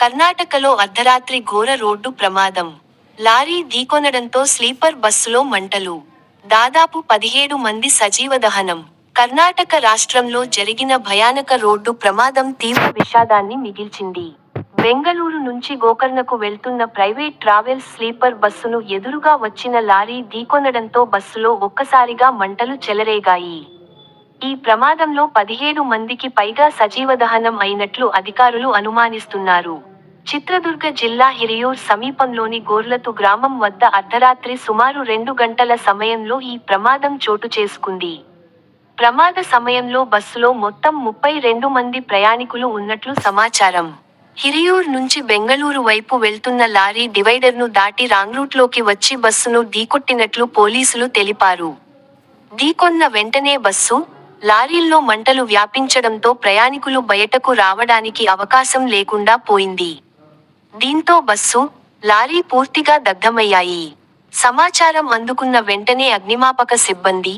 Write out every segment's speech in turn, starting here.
కర్ణాటకలో అర్ధరాత్రి ఘోర రోడ్డు ప్రమాదం. లారీ ఢీకొనడంతో స్లీపర్ బస్సులో మంటలు. దాదాపు 17 మంది సజీవ దహనం. కర్ణాటక రాష్ట్రంలో జరిగిన భయానక రోడ్డు ప్రమాదం తీవ్ర విషాదాన్ని మిగిల్చింది. బెంగళూరు నుంచి గోకర్ణకు వెళ్తున్న ప్రైవేట్ ట్రావెల్స్ స్లీపర్ బస్సును ఎదురుగా వచ్చిన లారీ ఢీకొనడంతో బస్సులో ఒక్కసారిగా మంటలు చెలరేగాయి. ఈ ప్రమాదంలో 17 మందికి పైగా సజీవదహనం అయినట్లు అధికారులు అనుమానిస్తున్నారు. చిత్రదుర్గ జిల్లా హిరియూర్ సమీపంలోని గోర్లతు గ్రామం వద్ద అర్ధరాత్రి సుమారు 2 గంటల సమయంలో ఈ ప్రమాదం చోటు చేసుకుంది. ప్రమాద సమయంలో బస్సులో మొత్తం 32 మంది ప్రయాణికులు ఉన్నట్లు సమాచారం. హిరియూర్ నుంచి బెంగళూరు వైపు వెళ్తున్న లారీ డివైడర్ను దాటి రాంగ్రూట్లోకి వచ్చి బస్సును ఢీకొట్టినట్లు పోలీసులు తెలిపారు. ఢీకొన్న వెంటనే బస్సు, లారీల్లో మంటలు వ్యాపించడంతో ప్రయాణికులు బయటకు రావడానికి అవకాశం లేకుండా పోయింది. దీంతో బస్సు, లారీ పూర్తిగా దగ్ధమయ్యాయి. సమాచారం అందుకున్న వెంటనే అగ్నిమాపక సిబ్బంది,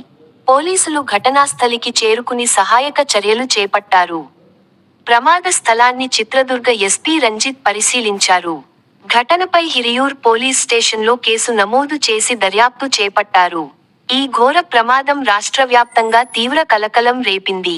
పోలీసులు ఘటనాస్థలికి చేరుకుని సహాయక చర్యలు చేపట్టారు. ప్రమాద స్థలాన్ని చిత్రదుర్గ ఎస్పీ రంజిత్ పరిశీలించారు. ఘటనపై హిరియూర్ పోలీస్ స్టేషన్లో కేసు నమోదు చేసి దర్యాప్తు చేపట్టారు. ఈ ఘోర ప్రమాదం రాష్ట్రవ్యాప్తంగా తీవ్ర కలకలం రేపింది.